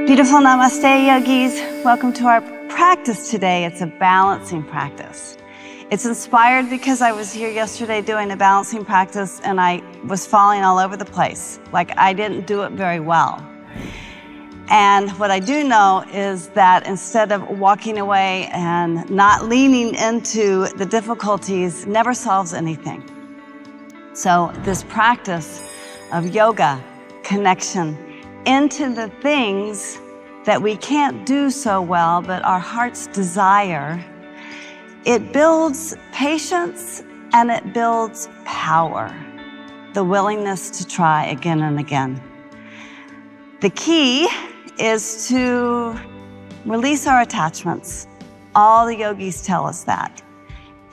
Beautiful Namaste, yogis. Welcome to our practice today. It's a balancing practice. It's inspired because I was here yesterday doing a balancing practice and I was falling all over the place. Like I didn't do it very well. And what I do know is that instead of walking away and not leaning into the difficulties, never solves anything. So this practice of yoga, connection into the things that we can't do so well, but our heart's desire, it builds patience and it builds power, the willingness to try again and again. The key is to release our attachments. All the yogis tell us that,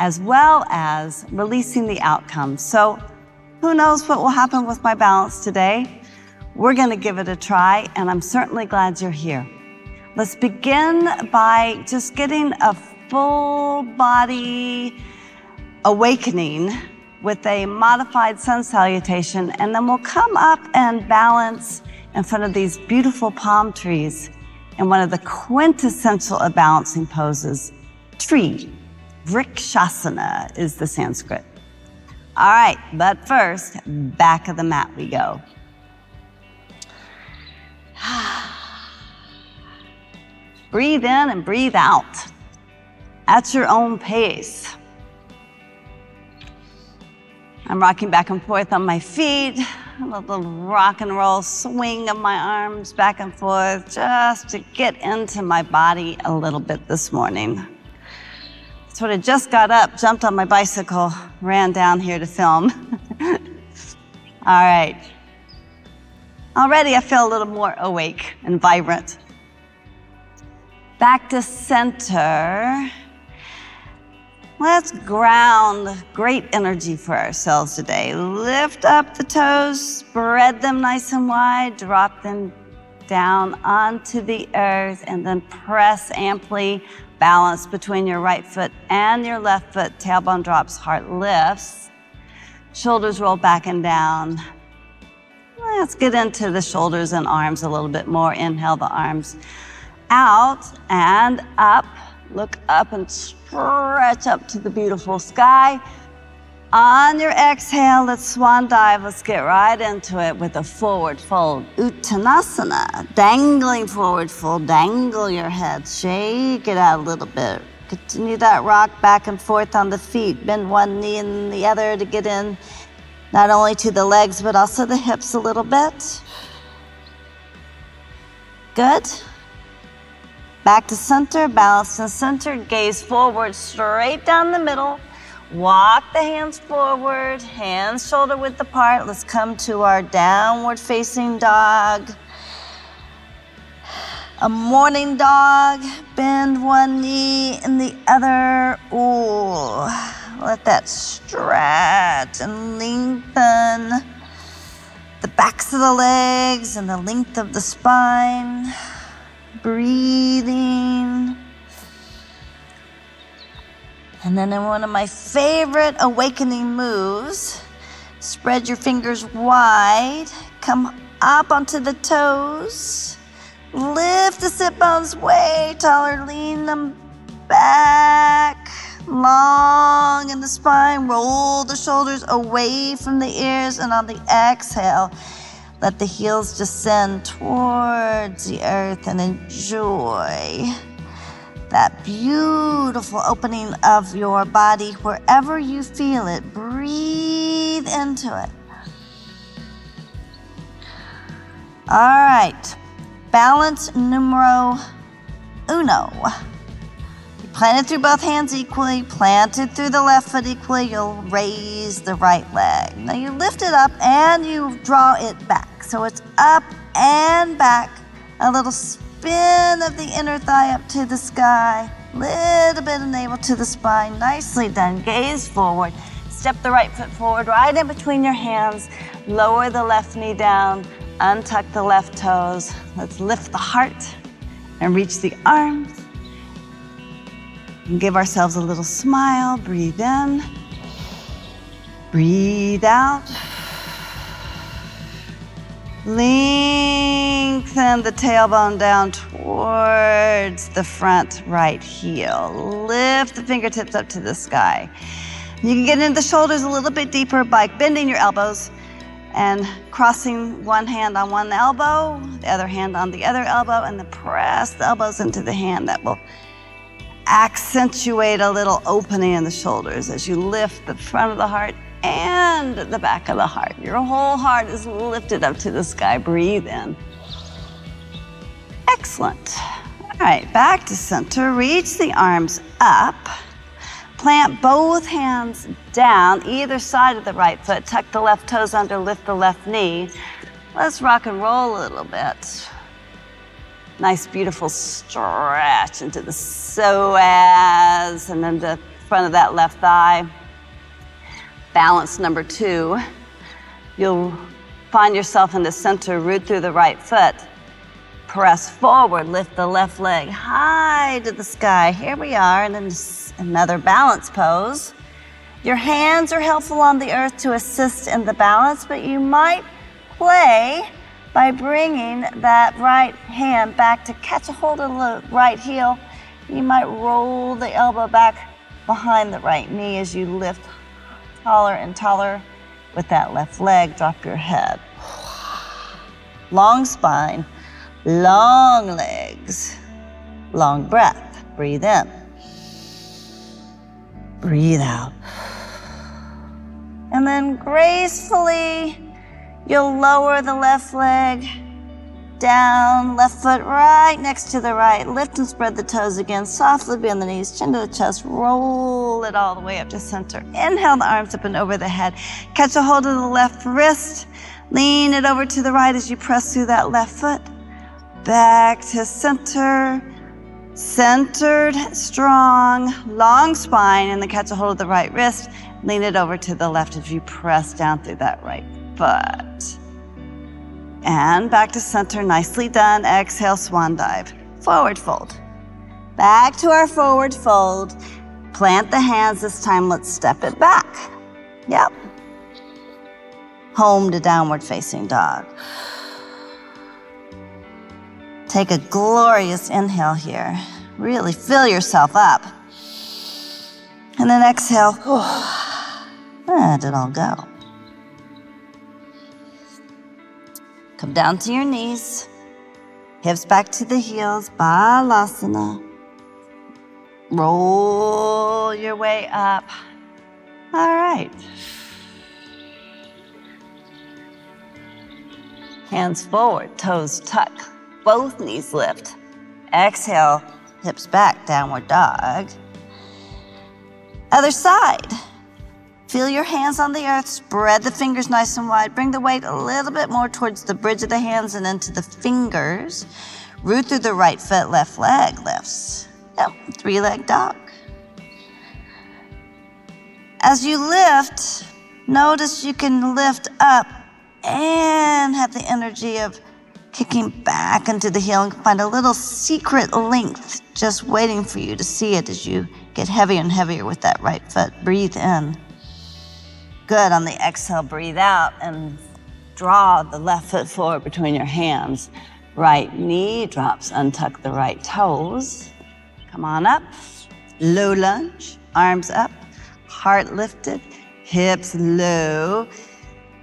as well as releasing the outcomes. So who knows what will happen with my balance today? We're going to give it a try, and I'm certainly glad you're here. Let's begin by just getting a full body awakening with a modified sun salutation, and then we'll come up and balance in front of these beautiful palm trees in one of the quintessential of balancing poses, tree. Vrikshasana is the Sanskrit. All right, but first, back of the mat we go. Breathe in and breathe out at your own pace. I'm rocking back and forth on my feet, a little rock and roll swing of my arms back and forth just to get into my body a little bit this morning. So I just got up, jumped on my bicycle, ran down here to film. All right. Already I feel a little more awake and vibrant. Back to center. Let's ground great energy for ourselves today. Lift up the toes, spread them nice and wide, drop them down onto the earth, and then press amply. Balance between your right foot and your left foot. Tailbone drops, heart lifts. Shoulders roll back and down. Let's get into the shoulders and arms a little bit more. Inhale the arms out and up. Look up and stretch up to the beautiful sky. On your exhale, let's swan dive. Let's get right into it with a forward fold. Uttanasana, dangling forward fold. Dangle your head, shake it out a little bit. Continue that rock back and forth on the feet. Bend one knee and the other to get in not only to the legs, but also the hips a little bit. Good. Back to center, balance in center, gaze forward, straight down the middle. Walk the hands forward, hands shoulder width apart. Let's come to our downward facing dog. A morning dog, bend one knee and the other. Ooh, let that stretch and lengthen the backs of the legs and the length of the spine. Breathing. And then in one of my favorite awakening moves, spread your fingers wide, come up onto the toes, lift the sit bones way taller, lean them back, long in the spine, roll the shoulders away from the ears, and on the exhale, let the heels descend towards the earth and enjoy that beautiful opening of your body wherever you feel it. Breathe into it. All right, balance numero uno. You plant it through both hands equally, plant it through the left foot equally, you'll raise the right leg. Now you lift it up and you draw it back. So it's up and back, a little spin of the inner thigh up to the sky, little bit of navel to the spine. Nicely done. Gaze forward. Step the right foot forward, right in between your hands. Lower the left knee down. Untuck the left toes. Let's lift the heart and reach the arms. And give ourselves a little smile. Breathe in. Breathe out. Lengthen the tailbone down towards the front right heel. Lift the fingertips up to the sky. You can get into the shoulders a little bit deeper by bending your elbows and crossing one hand on one elbow, the other hand on the other elbow, and then press the elbows into the hand. That will accentuate a little opening in the shoulders as you lift the front of the heart and the back of the heart. Your whole heart is lifted up to the sky. Breathe in. Excellent. All right, back to center. Reach the arms up. Plant both hands down, either side of the right foot. Tuck the left toes under, lift the left knee. Let's rock and roll a little bit. Nice, beautiful stretch into the psoas and then the front of that left thigh. Balance number 2. You'll find yourself in the center, root through the right foot. Press forward, lift the left leg high to the sky. Here we are, and then another balance pose. Your hands are helpful on the earth to assist in the balance, but you might play by bringing that right hand back to catch a hold of the right heel. You might roll the elbow back behind the right knee as you lift taller and taller with that left leg. Drop your head. Long spine, long legs, long breath. Breathe in. Breathe out. And then gracefully, you'll lower the left leg down, left foot right next to the right. Lift and spread the toes again. Softly bend the knees, chin to the chest. Roll it all the way up to center. Inhale the arms up and over the head. Catch a hold of the left wrist. Lean it over to the right as you press through that left foot. Back to center. Centered, strong, long spine, and then catch a hold of the right wrist. Lean it over to the left as you press down through that right foot. And back to center, nicely done. Exhale, swan dive. Forward fold. Back to our forward fold. Plant the hands this time. Let's step it back. Yep. Home to downward facing dog. Take a glorious inhale here. Really fill yourself up. And then exhale. Let it all go. Come down to your knees. Hips back to the heels. Balasana. Roll your way up. All right. Hands forward, toes tuck. Both knees lift. Exhale, hips back, downward dog. Other side. Feel your hands on the earth. Spread the fingers nice and wide. Bring the weight a little bit more towards the bridge of the hands and into the fingers. Root through the right foot, left leg lifts. Yep, 3-leg dog. As you lift, notice you can lift up and have the energy of kicking back into the heel and find a little secret length just waiting for you to see it as you get heavier and heavier with that right foot. Breathe in. Good. On the exhale, breathe out and draw the left foot forward between your hands. Right knee drops, untuck the right toes. Come on up. Low lunge, arms up, heart lifted, hips low.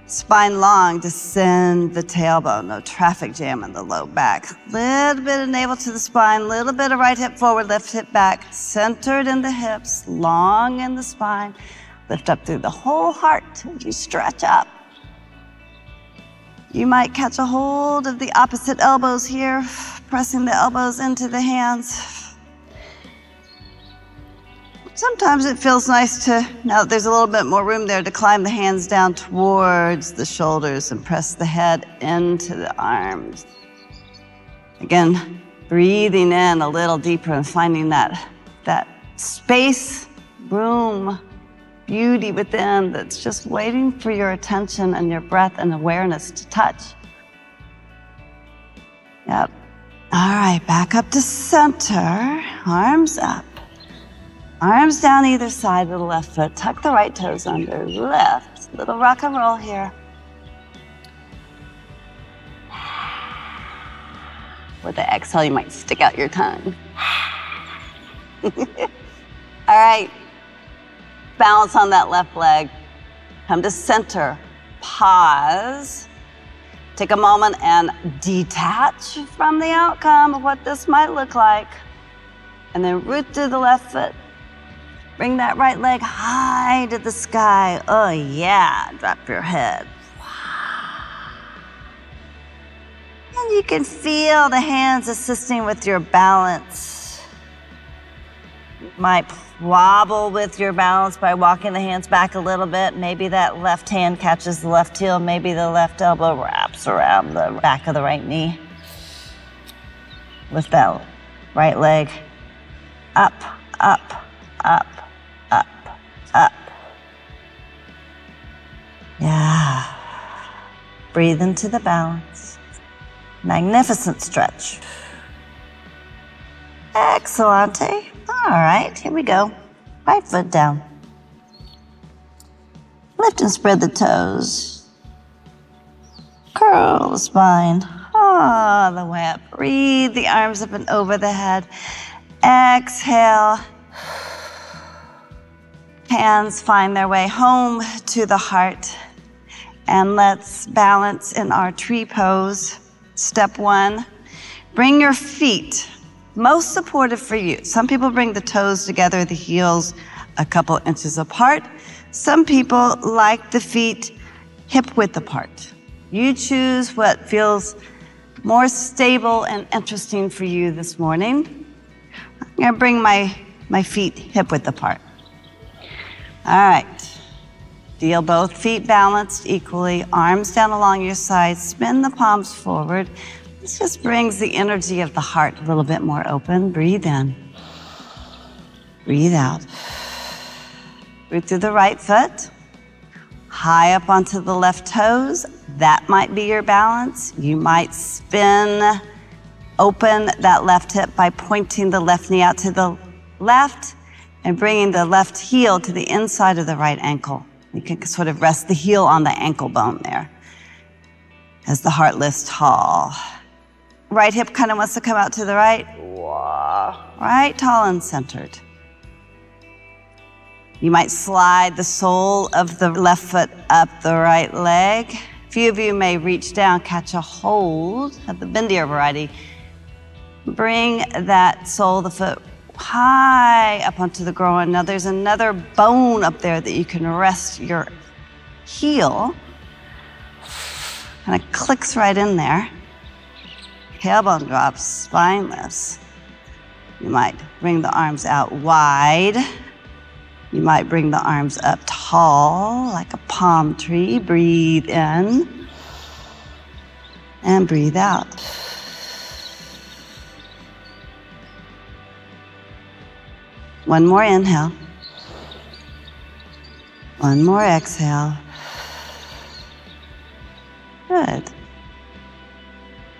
Spine long, descend the tailbone. No traffic jam in the low back. Little bit of navel to the spine, little bit of right hip forward, left hip back. Centered in the hips, long in the spine. Lift up through the whole heart as you stretch up. You might catch a hold of the opposite elbows here, pressing the elbows into the hands. Sometimes it feels nice to, now that there's a little bit more room there, to climb the hands down towards the shoulders and press the head into the arms. Again, breathing in a little deeper and finding that space, room, beauty within that's just waiting for your attention and your breath and awareness to touch. Yep. All right, back up to center, arms up. Arms down either side of the left foot. Tuck the right toes under. Lift. Little rock and roll here. With the exhale, you might stick out your tongue. All right. Balance on that left leg. Come to center. Pause. Take a moment and detach from the outcome of what this might look like. And then root through the left foot. Bring that right leg high to the sky. Oh yeah, drop your head. And you can feel the hands assisting with your balance. You might wobble with your balance by walking the hands back a little bit. Maybe that left hand catches the left heel. Maybe the left elbow wraps around the back of the right knee. Lift that right leg up, up, up, up, up. Yeah. Breathe into the balance. Magnificent stretch. Excellente. All right, here we go. Right foot down. Lift and spread the toes. Curl the spine all the way up. Breathe the arms up and over the head. Exhale. Hands find their way home to the heart. And let's balance in our tree pose. Step one, bring your feet most supportive for you. Some people bring the toes together, the heels a couple inches apart. Some people like the feet hip width apart. You choose what feels more stable and interesting for you this morning. I'm gonna bring my feet hip width apart. All right. Feel both feet balanced equally, arms down along your sides, spin the palms forward. This just brings the energy of the heart a little bit more open. Breathe in. Breathe out. Root through the right foot. High up onto the left toes. That might be your balance. You might spin open that left hip by pointing the left knee out to the left and bringing the left heel to the inside of the right ankle. You can sort of rest the heel on the ankle bone there as the heart lifts tall. Right hip kind of wants to come out to the right. Right, tall and centered. You might slide the sole of the left foot up the right leg. A few of you may reach down, catch a hold of the bendier variety. Bring that sole of the foot high up onto the groin. Now there's another bone up there that you can rest your heel. Kind of clicks right in there. Tailbone drops, spine lifts. You might bring the arms out wide. You might bring the arms up tall like a palm tree. Breathe in and breathe out. One more inhale. One more exhale. Good.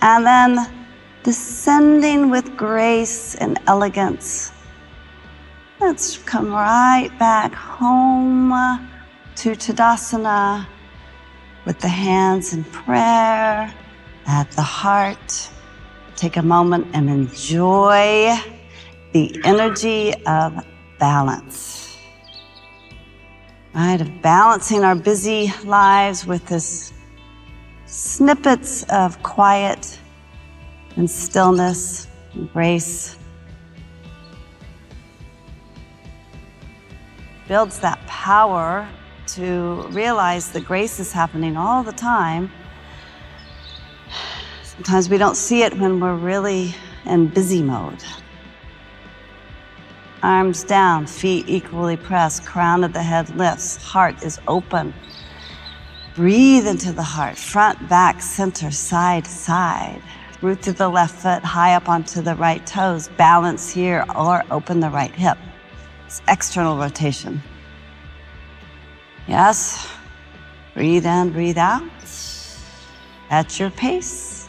And then descending with grace and elegance. Let's come right back home to Tadasana with the hands in prayer at the heart. Take a moment and enjoy the energy of balance. Right, of balancing our busy lives with this snippets of quiet and stillness and grace. Builds that power to realize that grace is happening all the time. Sometimes we don't see it when we're really in busy mode. Arms down, feet equally pressed, crown of the head lifts, heart is open. Breathe into the heart, front, back, center, side, side. Root through the left foot, high up onto the right toes. Balance here or open the right hip. It's external rotation. Yes. Breathe in, breathe out. At your pace.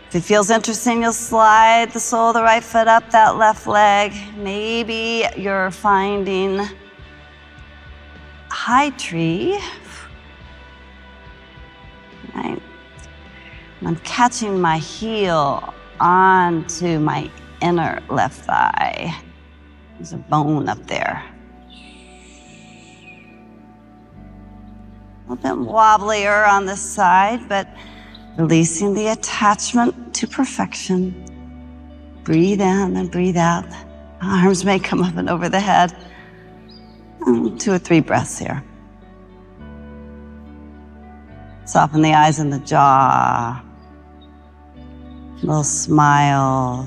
If it feels interesting, you'll slide the sole of the right foot up that left leg. Maybe you're finding high tree. Right. I'm catching my heel onto my inner left thigh. There's a bone up there. A little bit wobblier on this side, but releasing the attachment to perfection. Breathe in and breathe out. Arms may come up and over the head. 2 or 3 breaths here. Soften the eyes and the jaw. A little smile.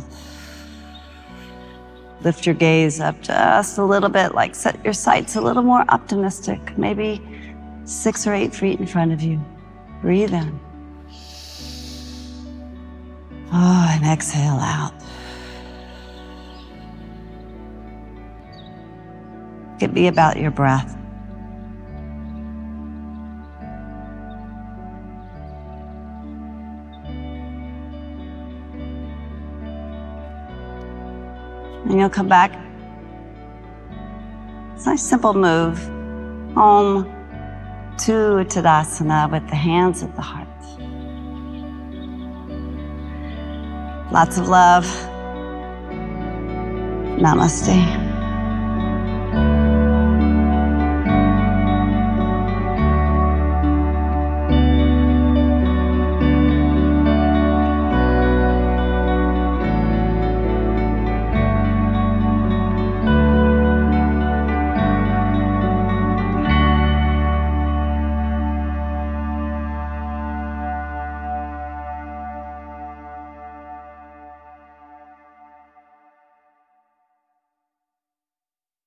Lift your gaze up just a little bit, like set your sights a little more optimistic, maybe 6 or 8 feet in front of you. Breathe in. Oh, and exhale out. It could be about your breath. And you'll come back. It's a nice simple move. Home to Tadasana with the hands at the heart. Lots of love. Namaste.